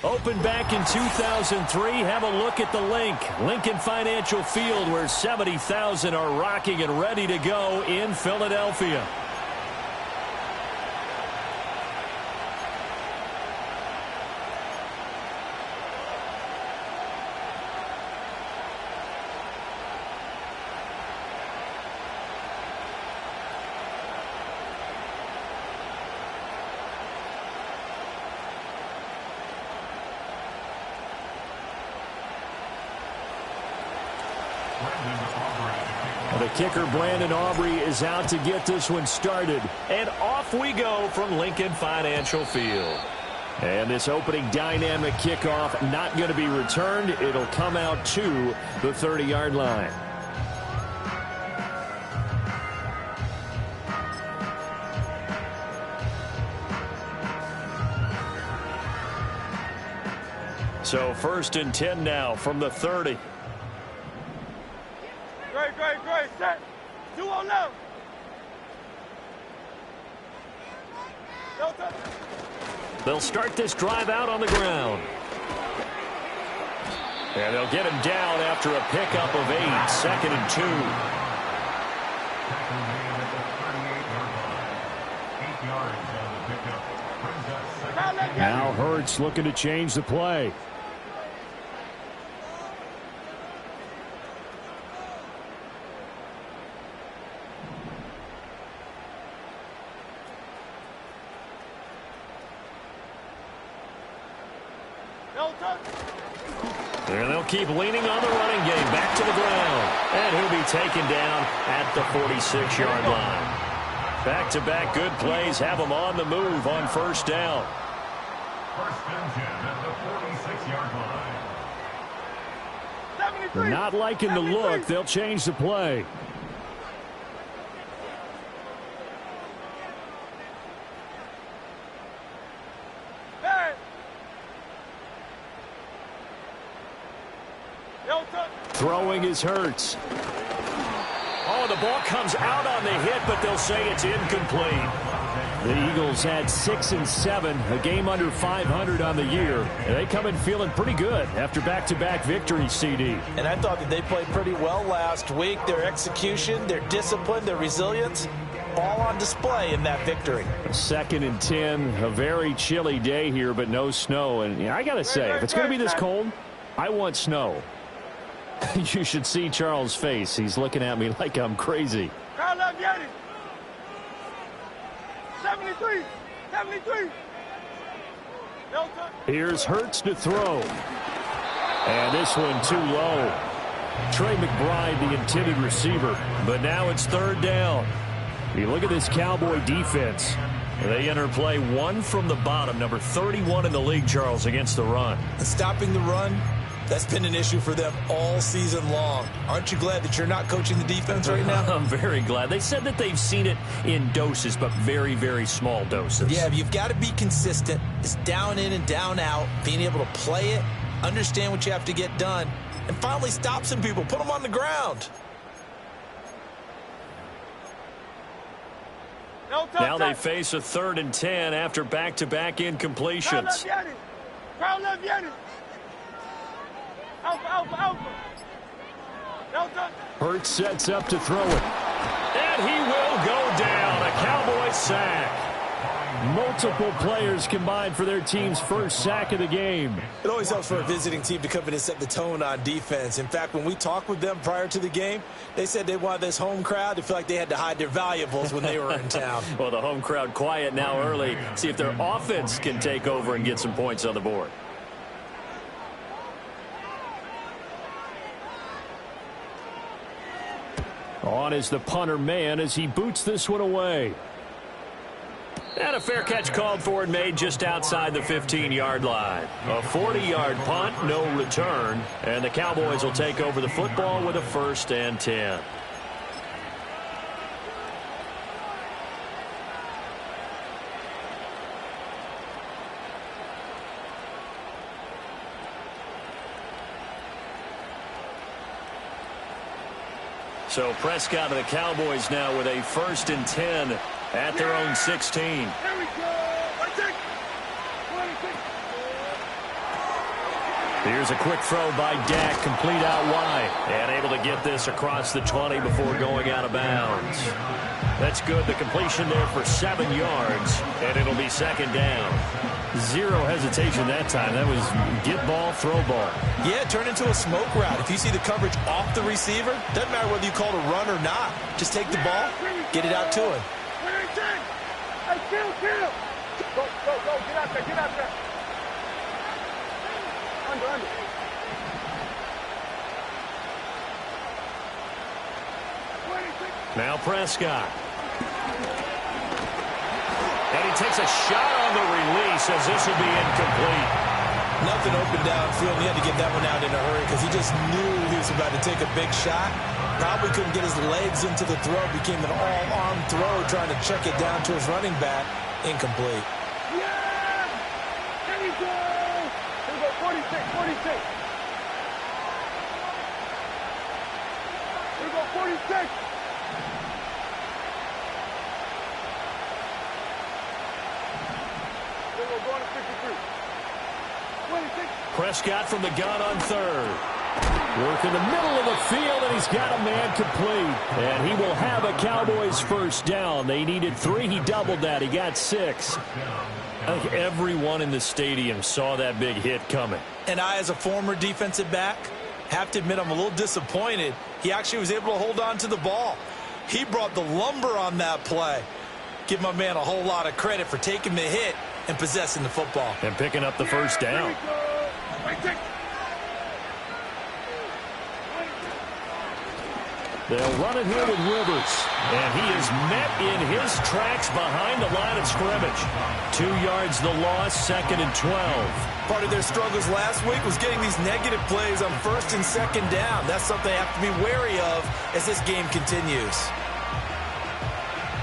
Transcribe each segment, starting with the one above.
Opened back in 2003, have a look at the Lincoln Financial Field, where 70,000 are rocking and ready to go in Philadelphia. The kicker, Brandon Aubrey, is out to get this one started. And off we go from Lincoln Financial Field. And this opening dynamic kickoff not going to be returned. It'll come out to the 30-yard line. So 1st and 10 now from the 30. Great, set. 2 on left. They'll start this drive out on the ground. And they'll get him down after a pickup of 8, 2nd and 2. Now Hurts looking to change the play. And they'll keep leaning on the running game. Back to the ground. And he'll be taken down at the 46-yard line. Back-to-back good plays have them on the move on 1st down. 1st and 10 at the 46-yard line. Not liking the look. They'll change the play. Throwing is Hurts. Oh, the ball comes out on the hit, but they'll say it's incomplete. The Eagles had 6 and 7, a game under 500 on the year. And they come in feeling pretty good after back-to-back victories, CD. And I thought that they played pretty well last week. Their execution, their discipline, their resilience, all on display in that victory. 2nd and 10, a very chilly day here, but no snow. And I got to say, if it's going to be this cold, I want snow. You should see Charles' face. He's looking at me like I'm crazy. 73. Here's Hurts to throw. And this one too low. Trey McBride, the intended receiver. But now it's 3rd down. You look at this Cowboy defense. They enter play 1 from the bottom. Number 31 in the league, Charles, against the run. Stopping the run, that's been an issue for them all season long. Aren't you glad that you're not coaching the defense right now? I'm very glad. They said that they've seen it in doses, but very, very small doses. Yeah, you've got to be consistent. It's down in and down out, being able to play it, understand what you have to get done, and finally stop some people, put them on the ground. Now they face a 3rd and 10 after back-to-back incompletions. Hurts sets up to throw it. And he will go down. A Cowboy sack. Multiple players combined for their team's 1st sack of the game. It always helps for a visiting team to come in and set the tone on defense. In fact, when we talked with them prior to the game, they said they wanted this home crowd to feel like they had to hide their valuables when they were in town. Well, the home crowd quiet now early. See if their offense can take over and get some points on the board. On is the punter man as he boots this one away. And a fair catch called for and made just outside the 15-yard line. A 40-yard punt, no return. And the Cowboys will take over the football with a 1st and 10. So Prescott and the Cowboys now with a 1st and 10 at their own 16. Here we go. Here's a quick throw by Dak, complete out wide, and able to get this across the 20 before going out of bounds. That's good. The completion there for 7 yards, and it'll be second down. Zero hesitation that time. That was get ball, throw ball. Yeah, turn into a smoke route. If you see the coverage off the receiver, doesn't matter whether you call it a run or not. Just take the ball, get it out to him. Hey, kill. Go, get out there. Under. Now Prescott. And he takes a shot on the release as this will be incomplete. Nothing open downfield. He had to get that one out in a hurry because he just knew he was about to take a big shot. Probably couldn't get his legs into the throw. Became an all-arm throw trying to check it down to his running back. Incomplete. Yeah! There we go! Here we go, 46. Here we go, 46. Going to 53. 26. Prescott from the gun on third. Work in the middle of the field, and he's got a man complete. And he will have a Cowboys first down. They needed 3. He doubled that. He got 6. I think everyone in the stadium saw that big hit coming. And I, as a former defensive back, have to admit I'm a little disappointed. He actually was able to hold on to the ball. He brought the lumber on that play. Give my man a whole lot of credit for taking the hit and possessing the football. And picking up the first down. They'll run it here with Rivers. And he is met in his tracks behind the line of scrimmage. 2 yards the loss, 2nd and 12. Part of their struggles last week was getting these negative plays on 1st and 2nd down. That's something they have to be wary of as this game continues.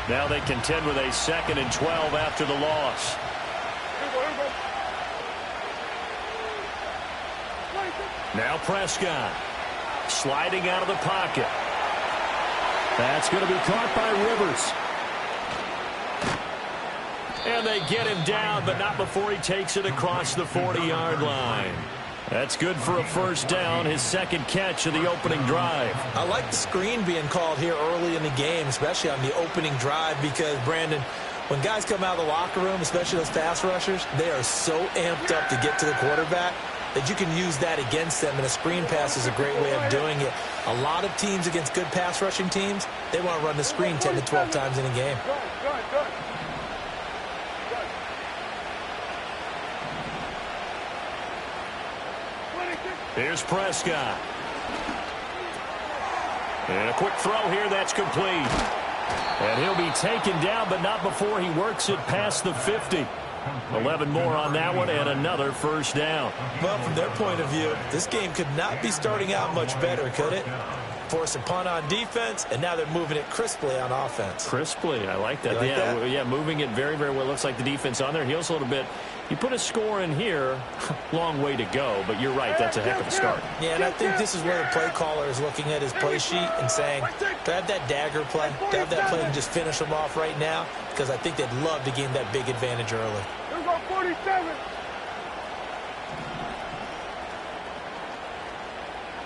Now they contend with a 2nd and 12 after the loss. Now Prescott sliding out of the pocket. That's going to be caught by Rivers. And they get him down, but not before he takes it across the 40-yard line. That's good for a first down, his 2nd catch of the opening drive. I like the screen being called here early in the game, especially on the opening drive, because, Brandon, when guys come out of the locker room, especially those pass rushers, they are so amped up to get to the quarterback that you can use that against them, and a screen pass is a great way of doing it. A lot of teams against good pass rushing teams, they want to run the screen 10 to 12 times in a game. Good. Here's Prescott. And a quick throw here, that's complete. And he'll be taken down, but not before he works it past the 50. 11 more on that one, and another first down. Well, from their point of view, this game could not be starting out much better, could it? Force a punt on defense, and now they're moving it crisply on offense. Crisply, I like that. Like that? Yeah, moving it very, very well. Looks like the defense on there heals a little bit. You put a score in here, long way to go, but you're right, that's a heck of a start. Yeah, and I think this is where the play caller is looking at his play sheet and saying, to have that dagger play, to have that play and just finish them off right now, because I think they'd love to gain that big advantage early. Here we go, 47.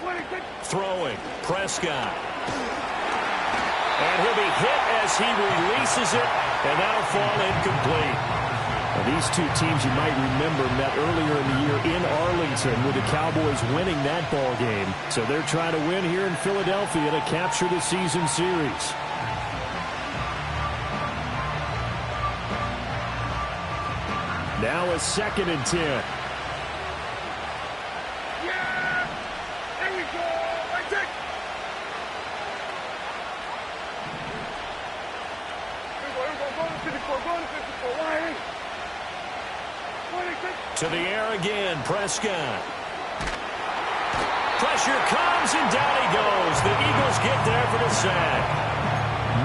26. Throwing, Prescott. And he'll be hit as he releases it, and that'll fall incomplete. Now, these two teams, you might remember, met earlier in the year in Arlington with the Cowboys winning that ball game. So they're trying to win here in Philadelphia to capture the season series. Now a 2nd and 10. Yeah! There we go! Right there! Here we go, go to 54, Ryan! To the air again, Prescott. Pressure comes, and down he goes. The Eagles get there for the sack.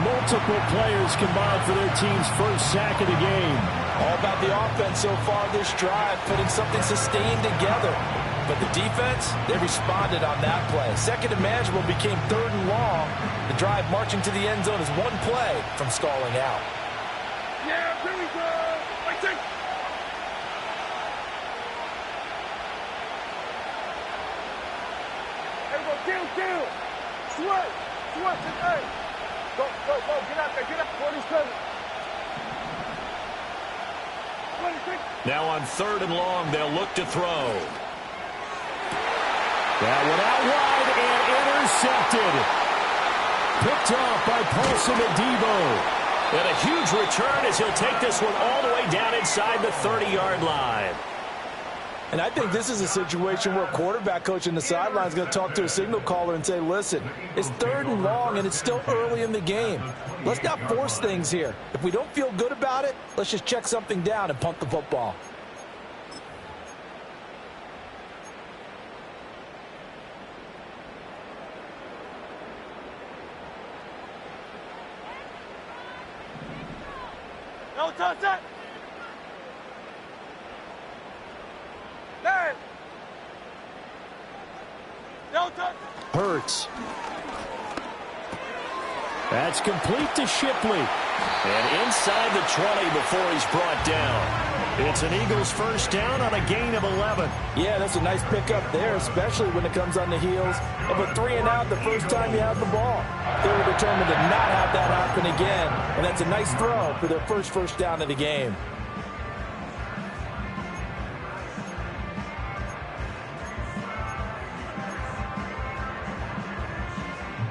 Multiple players combined for their team's first sack of the game. All about the offense so far this drive, putting something sustained together. But the defense, they responded on that play. 2nd and manageable became 3rd and long. The drive marching to the end zone is one play from stalling out. Yeah, here we go! Right there! Kill. Sweat. Hey. Go. Get out there. Get up. 47. 26. Now on 3rd and long, they'll look to throw. That one out wide and intercepted. Picked off by Paulson Adebo. And a huge return as he'll take this one all the way down inside the 30-yard line. And I think this is a situation where a quarterback coach in the sideline is going to talk to a signal caller and say, listen, it's 3rd and long and it's still early in the game. Let's not force things here. If we don't feel good about it, let's just check something down and punt the football. No touch it. There. No touch. Hurts. That's complete to Shipley. And inside the 20 before he's brought down. It's an Eagles first down on a gain of 11. Yeah, that's a nice pickup there, especially when it comes on the heels of a 3-and-out the first time you have the ball. They were determined to not have that happen again, and that's a nice throw for their first down of the game.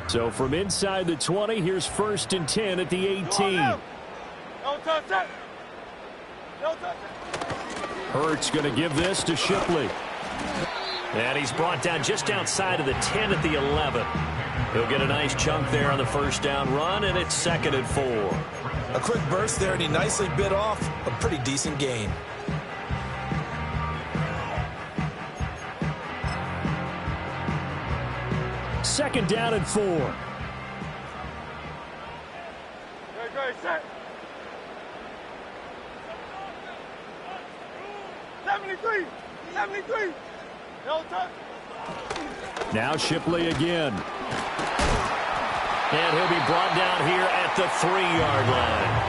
So from inside the 20, here's 1st and 10 at the 18. No touch it. No touch it. Hurts going to give this to Shipley. And he's brought down just outside of the 10 at the 11. He'll get a nice chunk there on the first down run, and it's 2nd and 4. A quick burst there, and he nicely bit off a pretty decent gain. Second down and 4. Great, set. 73. No touch. Now Shipley again. And he'll be brought down here at the 3-yard line.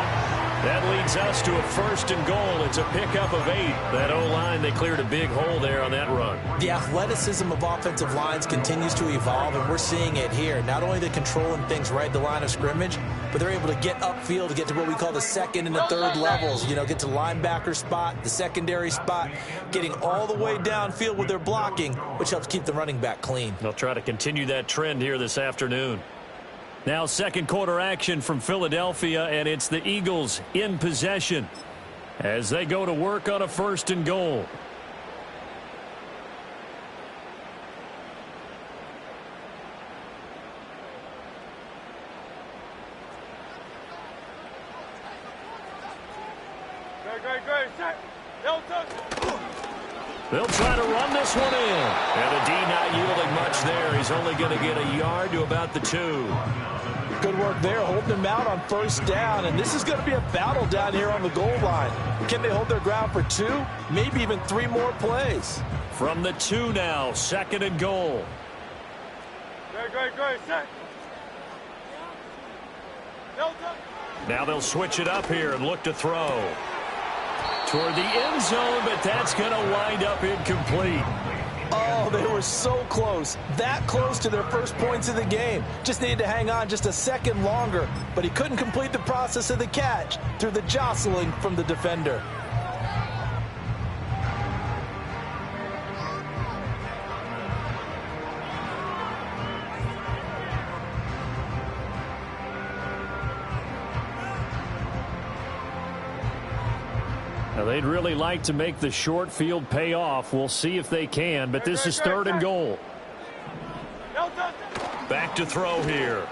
That leads us to a 1st and goal. It's a pickup of 8. That O-line, they cleared a big hole there on that run. The athleticism of offensive lines continues to evolve, and we're seeing it here. Not only they're controlling things right at the line of scrimmage, but they're able to get upfield to get to what we call the 2nd and the 3rd levels. You know, get to linebacker spot, the secondary spot, getting all the way downfield with their blocking, which helps keep the running back clean. They'll try to continue that trend here this afternoon. Now 2nd quarter action from Philadelphia, and it's the Eagles in possession as they go to work on a 1st and goal. Great. Set. No touch. They'll try to run this one in. And a D not yielding much there. He's only going to get a yard to about the 2. Good work there, holding them out on 1st down, and this is going to be a battle down here on the goal line. Can they hold their ground for 2, maybe even 3 more plays? From the 2 now, 2nd and goal. Great. Set. No touch. Now they'll switch it up here and look to throw. Toward the end zone, but that's going to wind up incomplete. Oh, they were so close. That close to their first points of the game. Just needed to hang on just a second longer, but he couldn't complete the process of the catch through the jostling from the defender. Now, they'd really like to make the short field pay off. We'll see if they can, but this is 3rd and goal. Back to throw here.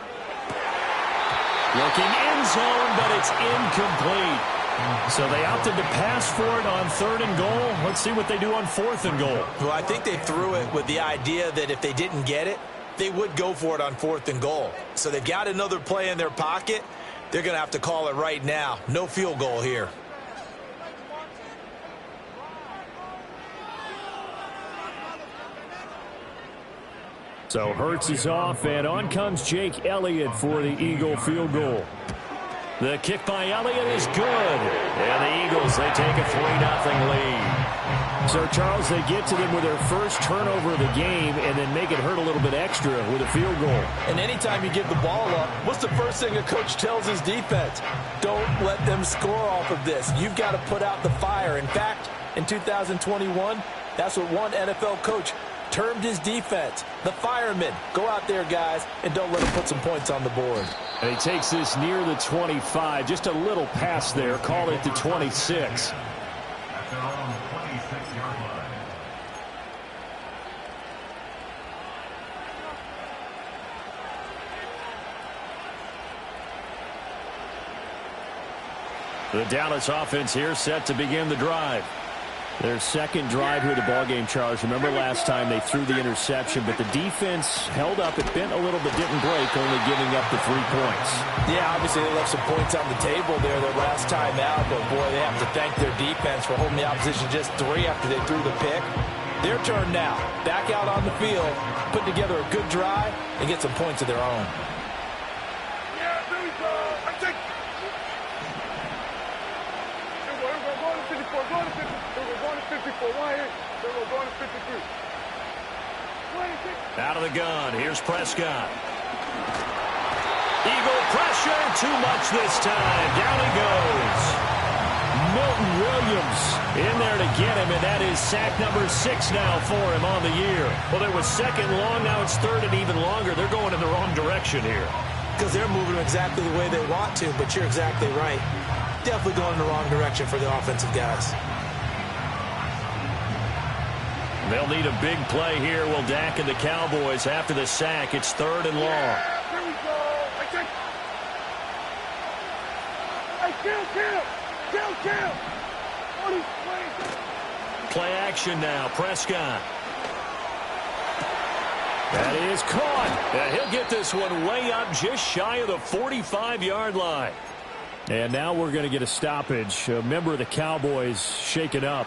Looking end zone, but it's incomplete. So they opted to pass for it on 3rd and goal. Let's see what they do on 4th and goal. Well, I think they threw it with the idea that if they didn't get it, they would go for it on 4th and goal. So they've got another play in their pocket. They're going to have to call it right now. No field goal here. So Hurts is off, and on comes Jake Elliott for the Eagle field goal. The kick by Elliott is good. And the Eagles, they take a 3-0 lead. So, Charles, they get to them with their first turnover of the game and then make it hurt a little bit extra with a field goal. And anytime you give the ball up, what's the first thing a coach tells his defense? Don't let them score off of this. You've got to put out the fire. In fact, in 2021, that's what one NFL coach termed his defense, the firemen. Go out there, guys, and don't let them put some points on the board. And he takes this near the 25. Just a little pass there. Call it the 26. At their own 26-yard line. The Dallas offense here set to begin the drive. Their second drive here of the ballgame, Charles. Remember last time they threw the interception, but the defense held up. It bent a little but didn't break, only giving up the 3 points. Yeah, obviously they left some points on the table there their last time out, but boy, they have to thank their defense for holding the opposition just 3 after they threw the pick. Their turn now. Back out on the field, put together a good drive, and get some points of their own. Yeah, there we go. I take. We're going to 54. Going to 54. We're going to 54. 1 hit. Then we're going to 53. 26. Out of the gun. Here's Prescott. Eagle pressure. Too much this time. Down he goes. Milton Williams in there to get him, and that is sack number 6 now for him on the year. Well, it was second long. Now it's third and even longer. They're going in the wrong direction here. Because they're moving exactly the way they want to, but you're exactly right. Definitely going in the wrong direction for the offensive guys. They'll need a big play here. Will Dak and the Cowboys after the sack. It's third and long. Yeah, there we go. I take. Hey, kill. Oh, he's playing. Play action now. Prescott. That is caught. And he'll get this one way up just shy of the 45-yard line. And now we're going to get a stoppage. A member of the Cowboys shaken up.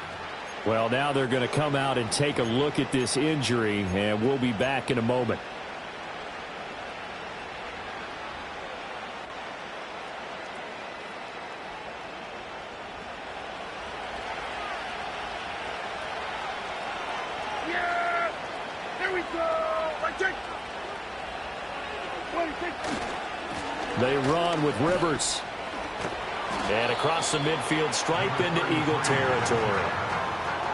Well, now they're going to come out and take a look at this injury, and we'll be back in a moment. Yeah, there we go. I take. 26. They run with Rivers. And across the midfield stripe into Eagle territory.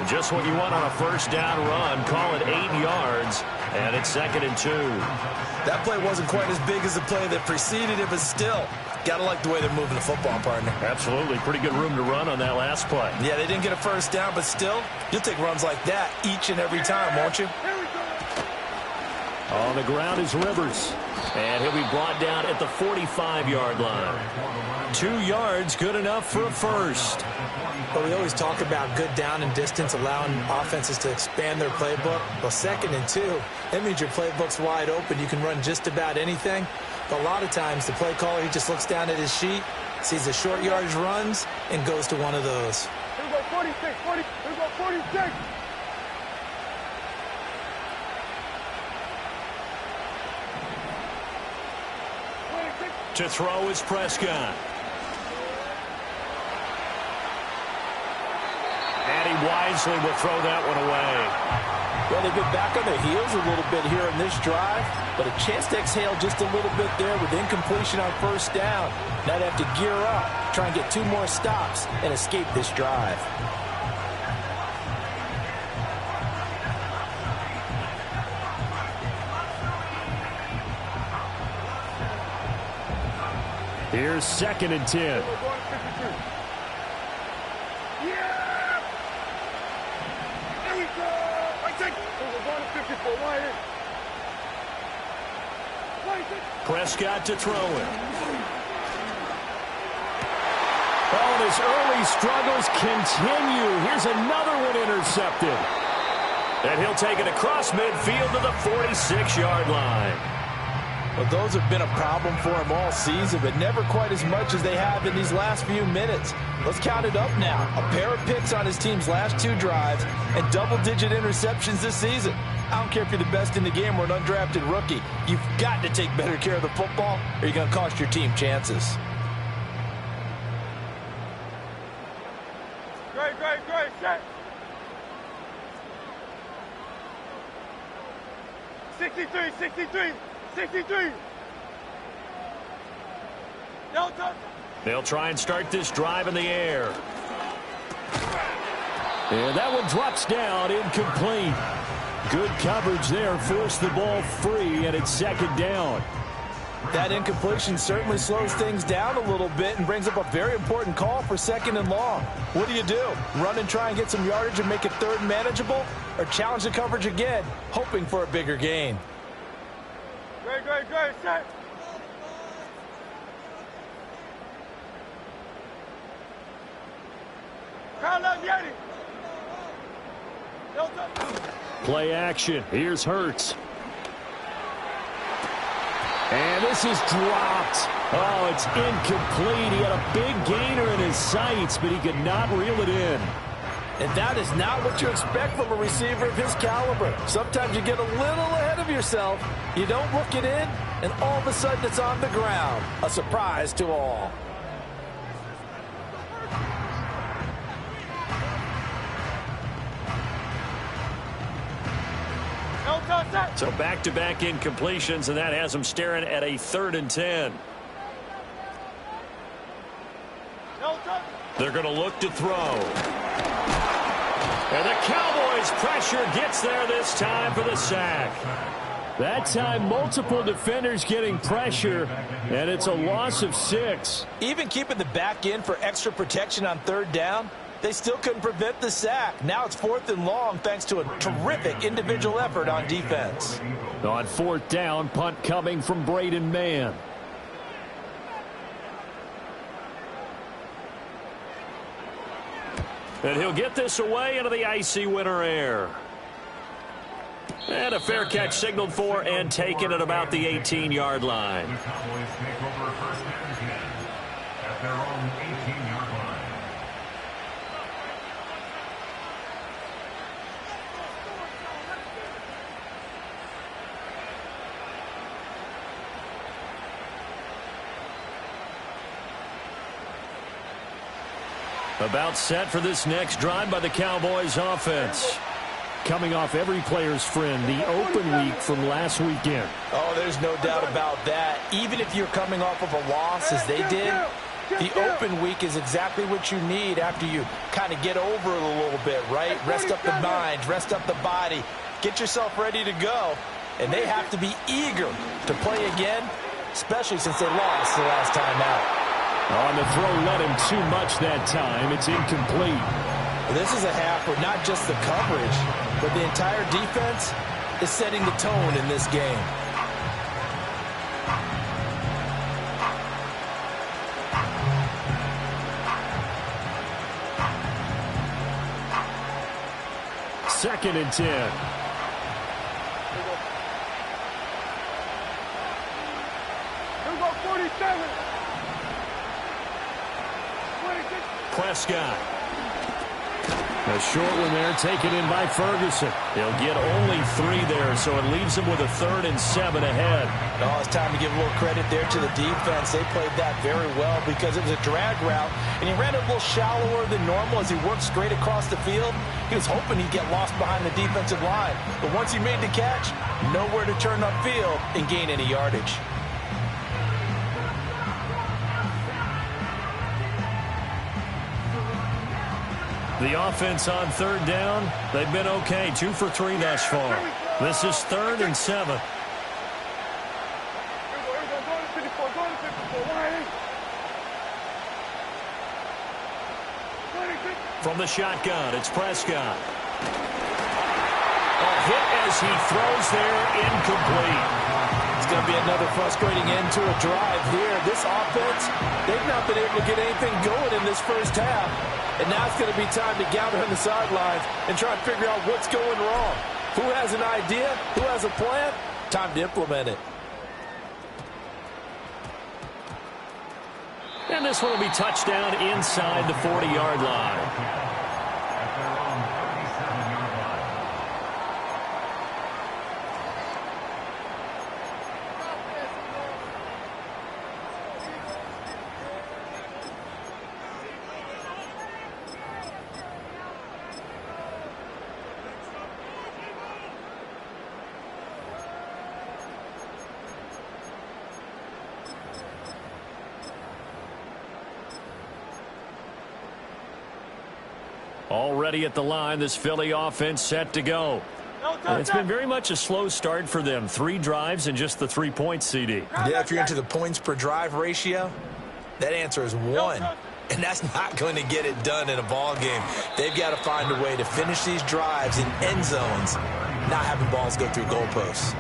Just what you want on a first down run. Call it 8 yards, and it's 2nd and 2. That play wasn't quite as big as the play that preceded it, but still, got to like the way they're moving the football, partner. Absolutely. Pretty good room to run on that last play. Yeah, they didn't get a first down, but still, you'll take runs like that each and every time, won't you? Here we go. On the ground is Rivers. And he'll be brought down at the 45-yard line. 2 yards, good enough for a first. But we always talk about good down and distance, allowing offenses to expand their playbook. Well, 2nd and 2, that means your playbook's wide open. You can run just about anything. But a lot of times, the play caller, he just looks down at his sheet, sees the short yardage runs, and goes to one of those. Here we go, 46. Here we go, 46. To throw is Prescott. And he wisely will throw that one away. Well, they've been back on their heels a little bit here in this drive, but a chance to exhale just a little bit there with incompletion on first down. Now they have to gear up, try and get 2 more stops, and escape this drive. Here's 2nd and 10. We're going to 52. Yeah! There we go! I take. We're going to 54. 1 hit. Prescott to throw it. Oh, and his early struggles continue. Here's another one intercepted. And he'll take it across midfield to the 46-yard line. Well, those have been a problem for him all season, but never quite as much as they have in these last few minutes. Let's count it up now. A pair of picks on his team's last 2 drives and double-digit interceptions this season. I don't care if you're the best in the game or an undrafted rookie. You've got to take better care of the football or you're going to cost your team chances. Great. Set. 63, 63, 63. No touch. They'll try and start this drive in the air. And that one drops down, incomplete. Good coverage there, forced the ball free, and it's second down. That incompletion certainly slows things down a little bit and brings up a very important call for second and long. What do? Run and try and get some yardage and make it third and manageable? Or challenge the coverage again, hoping for a bigger gain? Great, set. Crowd up, Yeti. No touch. Play action. Here's Hurts. And this is dropped. Oh, it's incomplete. He had a big gainer in his sights, but he could not reel it in. And that is not what you expect from a receiver of his caliber. Sometimes you get a little ahead of yourself. You don't look it in, and all of a sudden it's on the ground. A surprise to all. So back-to-back incompletions, and that has them staring at a 3rd and 10. They're going to look to throw. And the Cowboys' pressure gets there this time for the sack. That time, multiple defenders getting pressure, and it's a loss of 6. Even keeping the back in for extra protection on 3rd down, they still couldn't prevent the sack. Now it's 4th and long thanks to a terrific individual effort on defense. On 4th down, punt coming from Braden Mann. And he'll get this away into the icy winter air. And a fair catch signaled for and taken at about the 18-yard line. The Cowboys take over 1st and 10 at their own 18-yard line. About set for this next drive by the Cowboys offense. Coming off every player's friend, the open week from last weekend. Oh, there's no doubt about that. Even if you're coming off of a loss as they did, the open week is exactly what you need after you kind of get over it a little bit, right? Rest up the mind, rest up the body, get yourself ready to go. And they have to be eager to play again, especially since they lost the last time out. On the throw, let him too much that time. It's incomplete. This is a half where not just the coverage, but the entire defense is setting the tone in this game. Second and 10. Here we go, 47. Prescott. A short one there taken in by Ferguson. He'll get only 3 there, so it leaves him with a 3rd and 7 ahead. Oh, it's time to give a little credit there to the defense. They played that very well because it was a drag route, and he ran a little shallower than normal as he worked straight across the field. He was hoping he'd get lost behind the defensive line, but once he made the catch, nowhere to turn upfield and gain any yardage. The offense on 3rd down, they've been okay. 2 for 3 thus far. This is 3rd and 7. From the shotgun, it's Prescott. A hit as he throws there, incomplete. It's going to be another frustrating end to a drive here. This offense, they've not been able to get anything going in this first half. And now it's going to be time to gather on the sidelines and try and figure out what's going wrong. Who has an idea? Who has a plan? Time to implement it. And this one will be touchdown inside the 40-yard line. Already at the line, this Philly offense set to go. It's been very much a slow start for them. 3 drives and just the 3 points, CD. Yeah, if you're into the points per drive ratio, that answer is 1. And that's not going to get it done in a ball game. They've got to find a way to finish these drives in end zones, not having balls go through goalposts.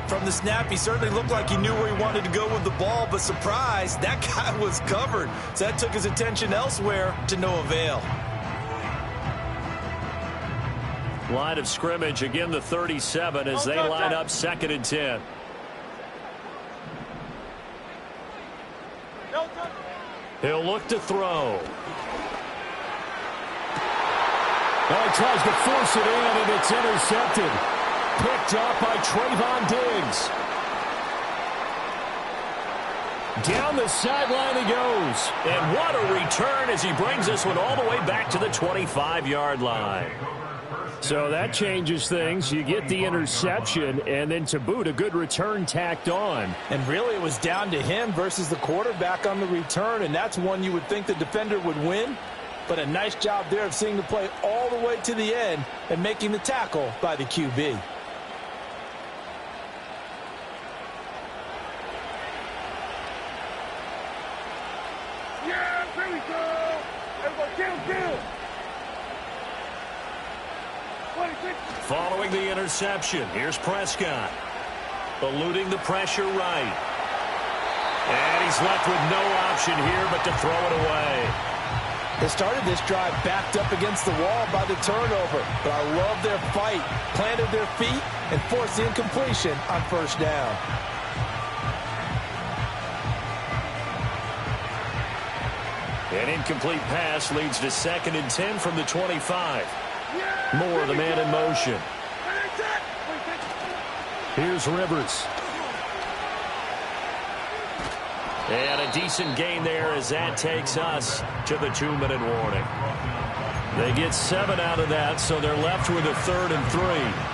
From the snap, he certainly looked like he knew where he wanted to go with the ball, but surprise, that guy was covered. So that took his attention elsewhere to no avail. Line of scrimmage, again the 37 as they line up 2nd and 10. He'll look to throw. He tries to force it in, and it's intercepted. Picked up by Trayvon Diggs. Down the sideline he goes. And what a return as he brings this one all the way back to the 25-yard line. So that changes things. You get the interception, and then to boot, a good return tacked on. And really, it was down to him versus the quarterback on the return, and that's one you would think the defender would win. But a nice job there of seeing the play all the way to the end and making the tackle by the QB. Yeah, there we go. Everybody, kill. Following the interception, here's Prescott. Eluding the pressure right. And he's left with no option here but to throw it away. They started this drive backed up against the wall by the turnover, but I love their fight, planted their feet, and forced the incompletion on 1st down. An incomplete pass leads to 2nd and 10 from the 25. More of the man in motion. Here's Rivers. And a decent gain there as that takes us to the 2-minute warning. They get 7 out of that, so they're left with a 3rd and 3.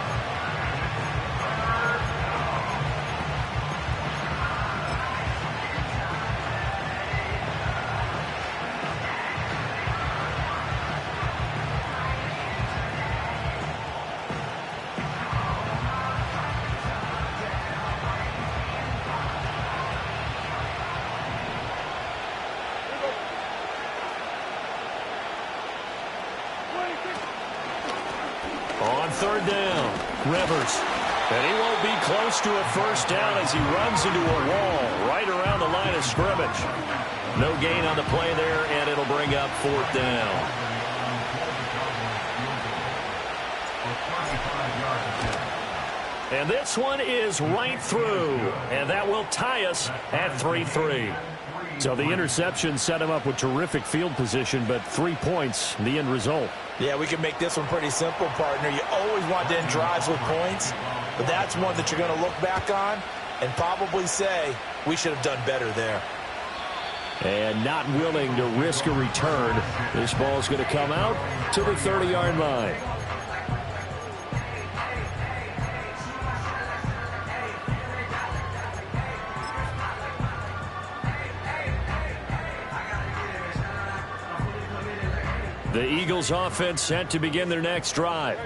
On 3rd down, Rivers. And he won't be close to a 1st down as he runs into a wall right around the line of scrimmage. No gain on the play there, and it'll bring up 4th down. And this one is right through, and that will tie us at 3-3. So the interception set him up with terrific field position, but 3 points, the end result. Yeah, we can make this one pretty simple, partner. You always want to end drives with points, but that's one that you're going to look back on and probably say, we should have done better there. And not willing to risk a return. This ball's going to come out to the 30-yard line. The Eagles offense set to begin their next drive.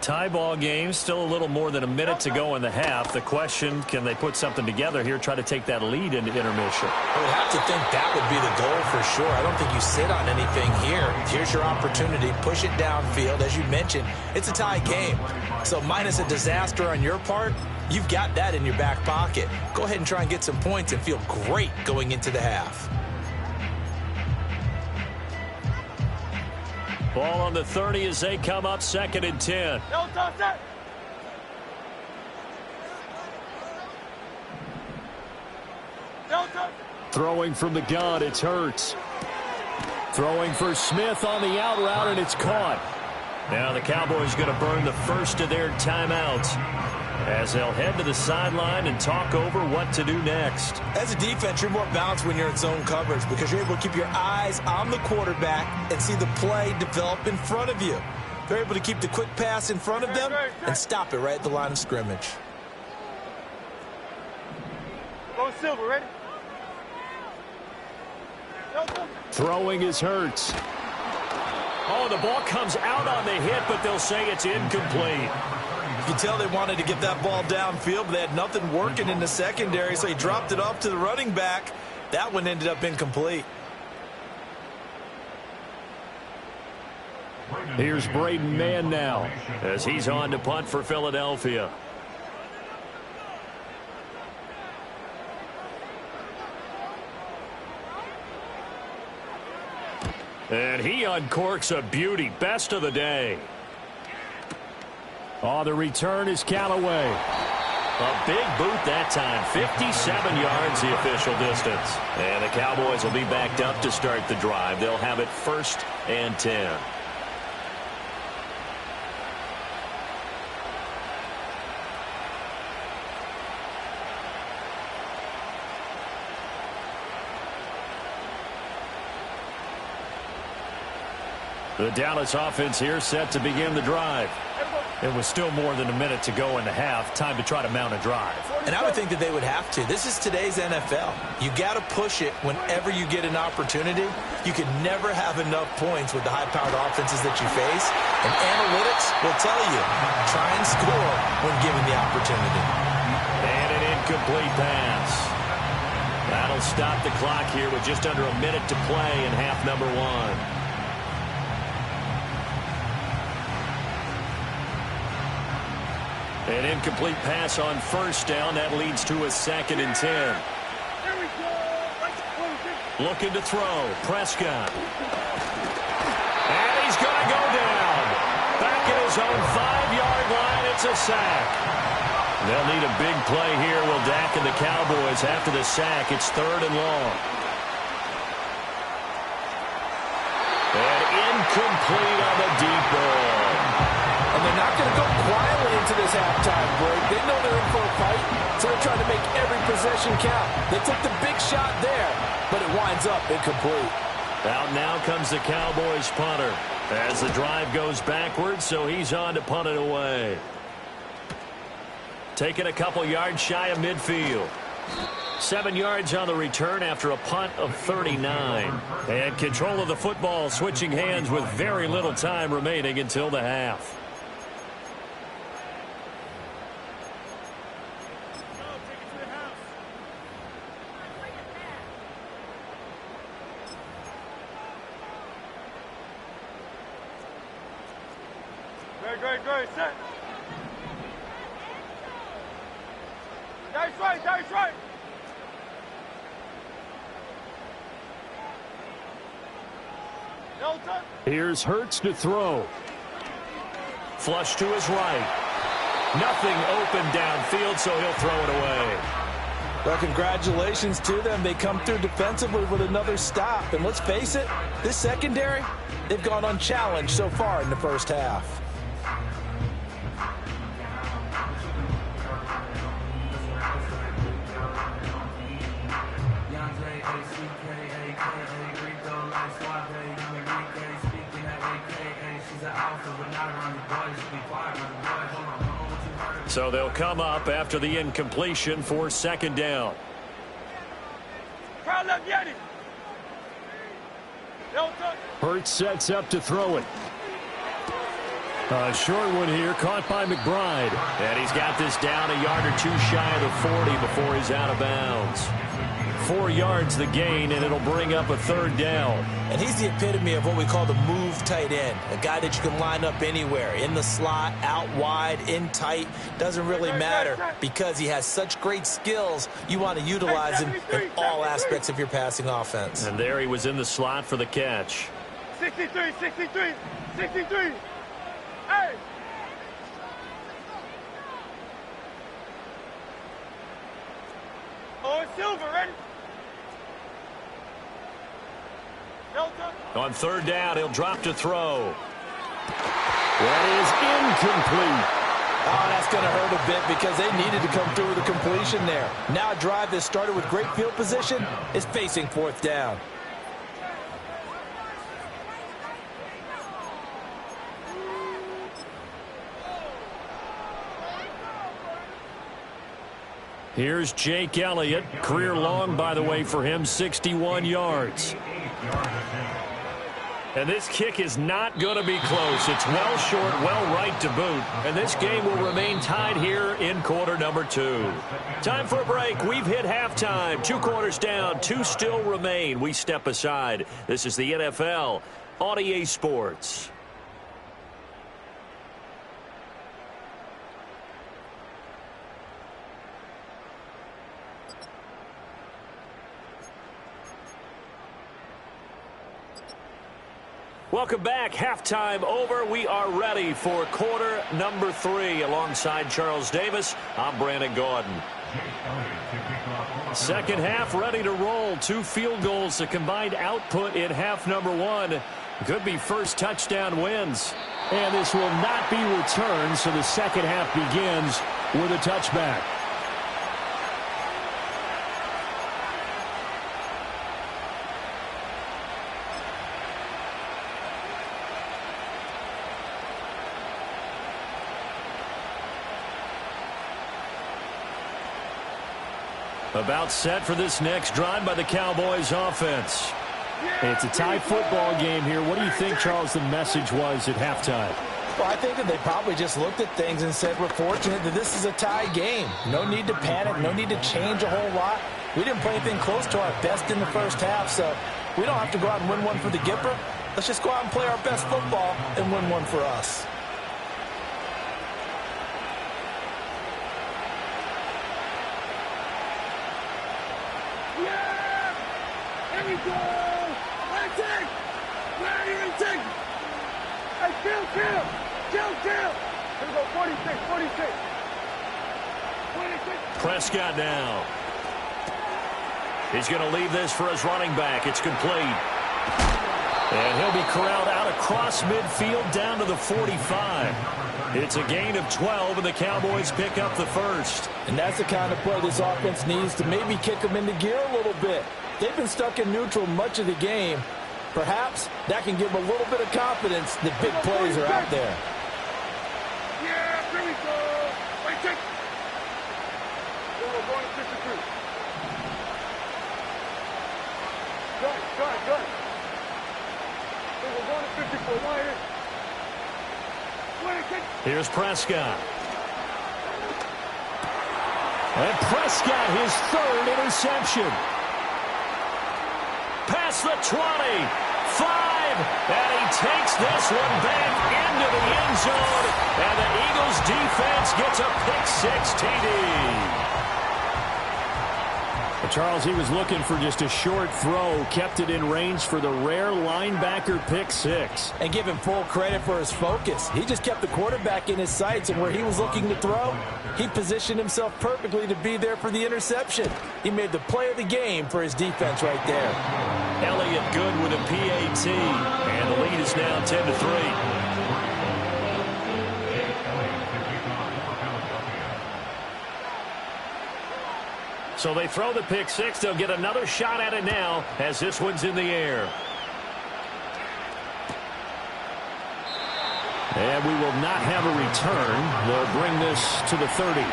Tie ball game, still a little more than a minute to go in the half. The question, can they put something together here, try to take that lead into intermission? I would have to think that would be the goal for sure. I don't think you sit on anything here. Here's your opportunity. Push it downfield. As you mentioned, it's a tie game. So minus a disaster on your part, you've got that in your back pocket. Go ahead and try and get some points and feel great going into the half. Ball on the 30 as they come up 2nd and 10. Throwing from the gun, it's Hurts. Throwing for Smith on the out route, and it's caught. Now the Cowboys going to burn the first of their timeouts as they'll head to the sideline and talk over what to do next. As a defense, you're more balanced when you're in zone coverage because you're able to keep your eyes on the quarterback and see the play develop in front of you. They're able to keep the quick pass in front of them and stop it right at the line of scrimmage. Go Silver, ready? Throwing is Hurts. Oh, the ball comes out on the hit, but they'll say it's incomplete. You can tell they wanted to get that ball downfield, but they had nothing working in the secondary, so he dropped it off to the running back. That one ended up incomplete. Here's Braden Mann now as he's on to punt for Philadelphia. And he uncorks a beauty. Best of the day. Oh, the return is Callaway. A big boot that time. 57 yards the official distance. And the Cowboys will be backed up to start the drive. They'll have it 1st and 10. The Dallas offense here set to begin the drive. It was still more than a minute to go in the half. Time to try to mount a drive. And I would think that they would have to. This is today's NFL. You got to push it whenever you get an opportunity. You can never have enough points with the high-powered offenses that you face. And analytics will tell you, try and score when given the opportunity. And an incomplete pass. That'll stop the clock here with just under a minute to play in half number 1. An incomplete pass on 1st down. That leads to a 2nd and 10. Looking to throw. Prescott. And he's going to go down. Back at his own 5-yard line. It's a sack. They'll need a big play here. Will Dak and the Cowboys after the sack. It's 3rd and long. And incomplete on the deep ball. And they're not going to go quietly into this halftime break. They know they're in for a fight, so they're trying to make every possession count. They took the big shot there, but it winds up incomplete. Out now comes the Cowboys punter as the drive goes backwards, so he's on to punt it away. Taking a couple yards shy of midfield. 7 yards on the return after a punt of 39. And control of the football switching hands with very little time remaining until the half. Great, set. That's right. Here's Hurts to throw. Flush to his right. Nothing open downfield, so he'll throw it away. Well, congratulations to them. They come through defensively with another stop. And let's face it, this secondary, they've gone unchallenged so far in the first half. So they'll come up after the incompletion for 2nd down. Hurts sets up to throw it. A short one here, caught by McBride. And he's got this down a yard or two shy of the 40 before he's out of bounds. 4 yards the gain, and it'll bring up a 3rd down. And he's the epitome of what we call the move tight end, a guy that you can line up anywhere, in the slot, out wide, in tight. Doesn't really matter because he has such great skills. You want to utilize him in all aspects of your passing offense. And there he was in the slot for the catch. 63. Hey! Oh, it's Silver, ready? On 3rd down, he'll drop to throw. That is incomplete. Oh, that's going to hurt a bit because they needed to come through with a completion there. Now a drive that started with great field position is facing 4th down. Here's Jake Elliott. Career long, by the way, for him, 61 yards. And this kick is not going to be close. It's well short, well right to boot. And this game will remain tied here in quarter number 2. Time for a break. We've hit halftime. 2 quarters down, 2 still remain. We step aside. This is the NFL on EA Sports. Welcome back. Halftime over. We are ready for quarter number 3. Alongside Charles Davis, I'm Brandon Gaudin. Second half ready to roll. 2 field goals, a combined output in half number 1. Could be first touchdown wins. And this will not be returned, so the second half begins with a touchback. About set for this next drive by the Cowboys offense. It's a tie football game here. What do you think, Charles, the message was at halftime? Well, I think that they probably just looked at things and said, we're fortunate that this is a tie game. No need to panic. No need to change a whole lot. We didn't play anything close to our best in the first half, so we don't have to go out and win one for the Gipper. Let's just go out and play our best football and win one for us. Here we go! Let's take! Where are you going to take? Hey, kill! Here we go, 46. Prescott now. He's going to leave this for his running back. It's complete. And he'll be corralled out across midfield down to the 45. It's a gain of 12, and the Cowboys pick up the first. And that's the kind of play this offense needs to maybe kick them into gear a little bit. They've been stuck in neutral much of the game. Perhaps that can give them a little bit of confidence that big plays are out there. Yeah, here we go. Wait, check. We're going to 52. Good. We're going to 54. Here's Prescott. And Prescott, his 3rd interception. Past the 20, 5, and he takes this one back into the end zone, and the Eagles defense gets a pick-6 TD. Charles, he was looking for just a short throw, kept it in range for the rare linebacker pick-6. And give him full credit for his focus. He just kept the quarterback in his sights, and where he was looking to throw, he positioned himself perfectly to be there for the interception. He made the play of the game for his defense right there. Elliott good with a PAT, and the lead is now 10-3. So they throw the pick-6. They'll get another shot at it now as this one's in the air. And we will not have a return. They'll bring this to the 30.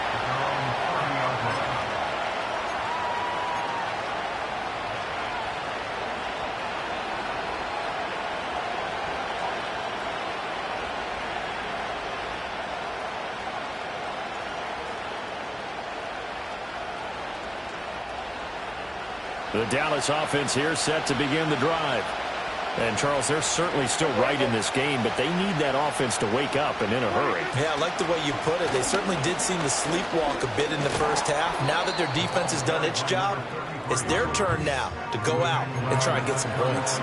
The Dallas offense here set to begin the drive. And, Charles, they're certainly still right in this game, but they need that offense to wake up and in a hurry. Yeah, I like the way you put it. They certainly did seem to sleepwalk a bit in the first half. Now that their defense has done its job, it's their turn now to go out and try and get some points.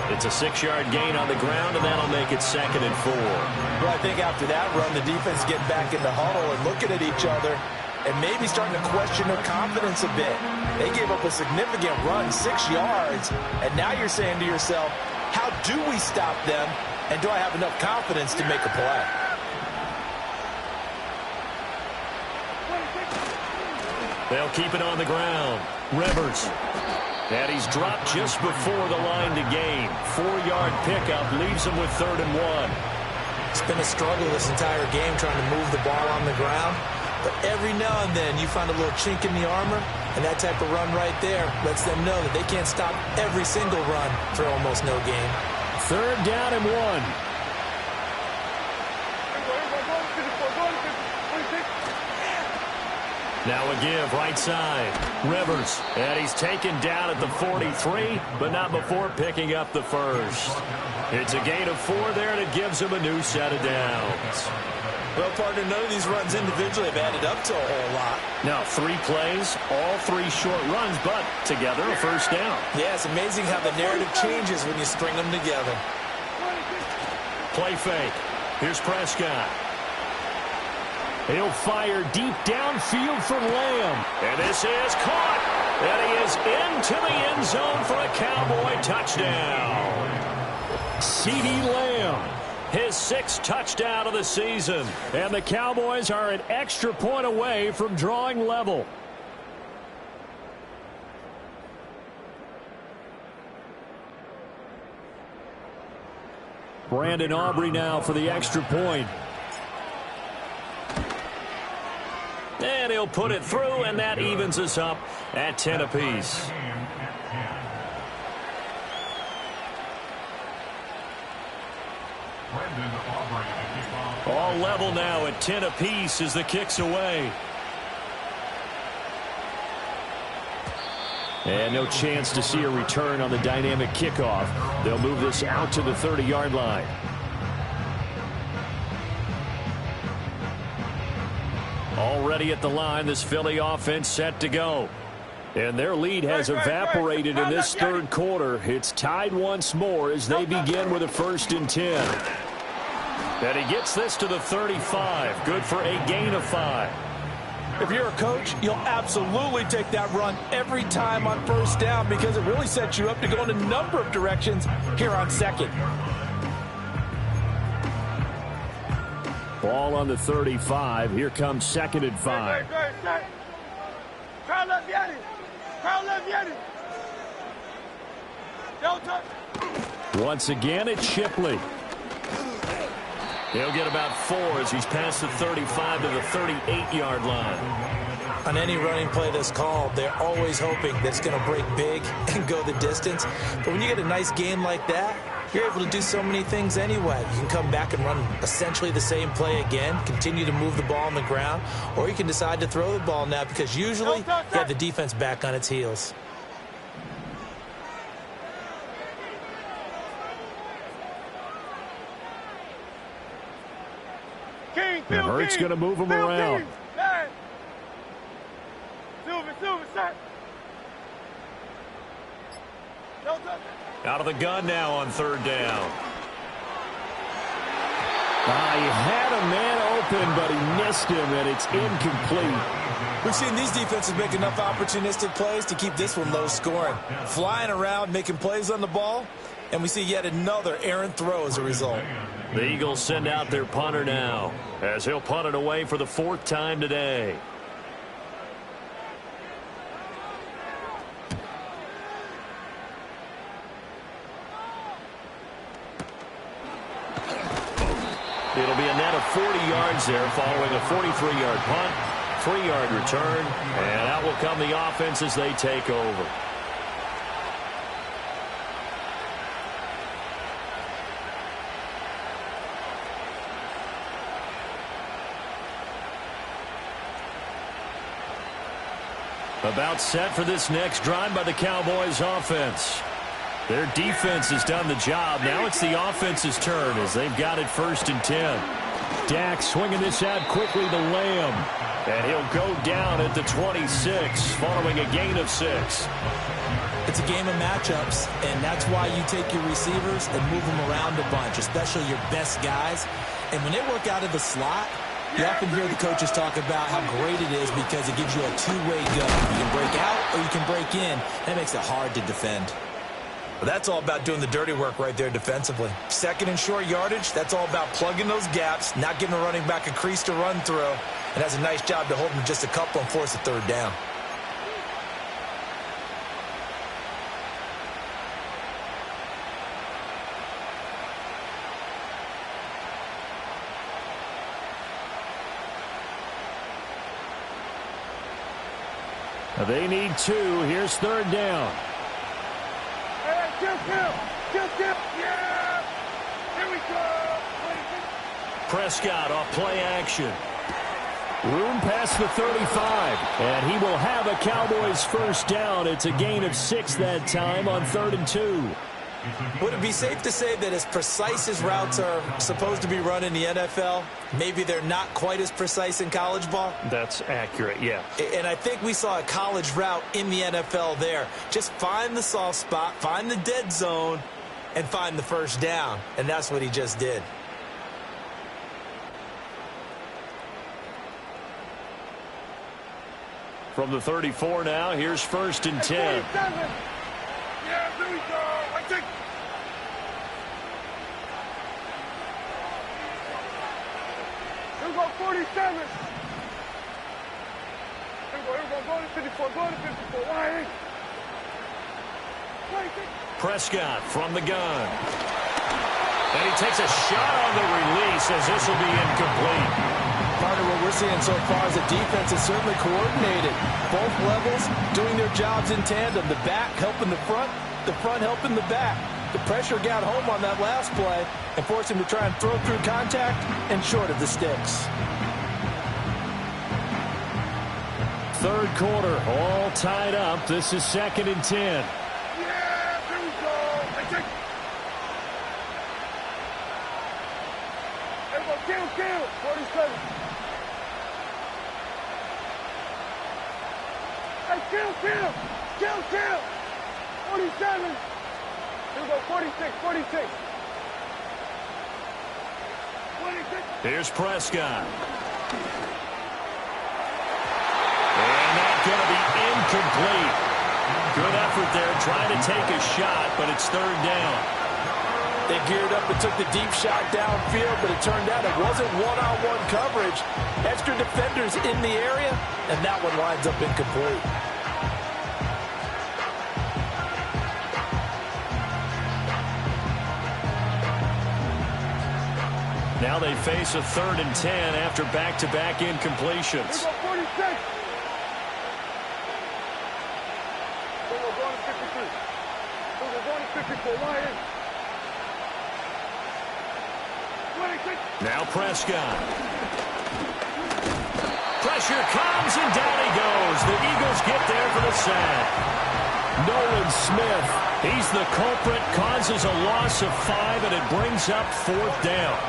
It's a 6-yard gain on the ground, and that'll make it 2nd and 4. Well, I think after that run, the defense getting back in the huddle and looking at each other and maybe starting to question their confidence a bit. They gave up a significant run, 6 yards, and now you're saying to yourself, how do we stop them, and do I have enough confidence to make a play? They'll keep it on the ground. Rivers. And he's dropped just before the line to gain. 4-yard pickup leaves him with 3rd and 1. It's been a struggle this entire game trying to move the ball on the ground. But every now and then you find a little chink in the armor, and that type of run right there lets them know that they can't stop every single run for almost no gain. 3rd down and 1. Now a give, right side. Rivers. And he's taken down at the 43, but not before picking up the first. It's a gain of 4 there, and it gives him a new set of downs. Well, partner, none of these runs individually have added up to a whole lot. Now 3 plays, all 3 short runs, but together a first down. Yeah, it's amazing how the narrative changes when you string them together. Play fake. Here's Prescott. He'll fire deep downfield for Lamb. And this is caught. And he is into the end zone for a Cowboy touchdown. CeeDee Lamb, his 6th touchdown of the season. And the Cowboys are an extra point away from drawing level. Brandon Aubrey now for the extra point. And he'll put it through, and that evens us up at 10 apiece. All level now at 10 apiece as the kick's away. And no chance to see a return on the dynamic kickoff. They'll move this out to the 30-yard line. Already at the line, this Philly offense set to go. And their lead has evaporated in this 3rd quarter. It's tied once more as they begin with a 1st and 10. And he gets this to the 35. Good for a gain of 5. If you're a coach, you'll absolutely take that run every time on 1st down because it really sets you up to go in a number of directions here on 2nd. Ball on the 35. Here comes 2nd and 5. Once again, it's Shipley. He'll get about 4 as he's past the 35 to the 38-yard line. On any running play that's called, they're always hoping that it's going to break big and go the distance. But when you get a nice game like that, you're able to do so many things anyway. You can come back and run essentially the same play again, continue to move the ball on the ground, or you can decide to throw the ball now because usually you have the defense back on its heels. And Hurts going to move him around. Out of the gun now on 3rd down. He had a man open, but he missed him, and it's incomplete. We've seen these defenses make enough opportunistic plays to keep this one low scoring. Flying around, making plays on the ball, and we see yet another errant throw as a result. The Eagles send out their punter now, as he'll punt it away for the 4th time today. It'll be a net of 40 yards there following a 43-yard punt, 3-yard return, and out will come the offense as they take over. About set for this next drive by the Cowboys offense. Their defense has done the job. Now it's the offense's turn as they've got it 1st and 10. Dak swinging this out quickly to Lamb. And he'll go down at the 26 following a gain of 6. It's a game of matchups, and that's why you take your receivers and move them around a bunch, especially your best guys. And when they work out of the slot, you often hear the coaches talk about how great it is because it gives you a two-way go. You can break out or you can break in. That makes it hard to defend. Well, that's all about doing the dirty work right there defensively. 2nd and short yardage, that's all about plugging those gaps, not giving a running back a crease to run through, and has a nice job to hold him just a couple and force a 3rd down. They need 2. Here's 3rd down. Kill. Yeah. Here we go. Prescott off play action. Room past the 35, and he will have a Cowboys first down. It's a gain of 6 that time on 3rd and 2. Would it be safe to say that as precise as routes are supposed to be run in the NFL, maybe they're not quite as precise in college ball? That's accurate, yeah. And I think we saw a college route in the NFL there. Just find the soft spot, find the dead zone, and find the first down. And that's what he just did. From the 34 now, here's 1st and 10. Yeah, there we go. I take. Here we go, 47. Here we go, go to 54, go to 54. Why? Prescott from the gun. And he takes a shot on the release as this will be incomplete. Partner, what we're seeing so far is the defense is certainly coordinated. Both levels doing their jobs in tandem. The back helping the front helping the back. The pressure got home on that last play and forced him to try and throw through contact and short of the sticks. 3rd quarter, all tied up. This is 2nd and 10. Yeah, there we go. I take. There we go, kill. 47. Hey, kill. 47. Here we go, 46. 26. Here's Prescott. And that's going to be incomplete. Good effort there trying to take a shot, but it's 3rd down. They geared up and took the deep shot downfield, but it turned out it wasn't one-on-one coverage. Extra defenders in the area, and that one winds up incomplete. Now they face a 3rd and 10 after back-to-back incompletions. Here we go, 46. We're going to 53. We're going to 54. Why? Now Prescott. Pressure comes, and down he goes. The Eagles get there for the sack. Nolan Smith, he's the culprit, causes a loss of 5, and it brings up 4th down.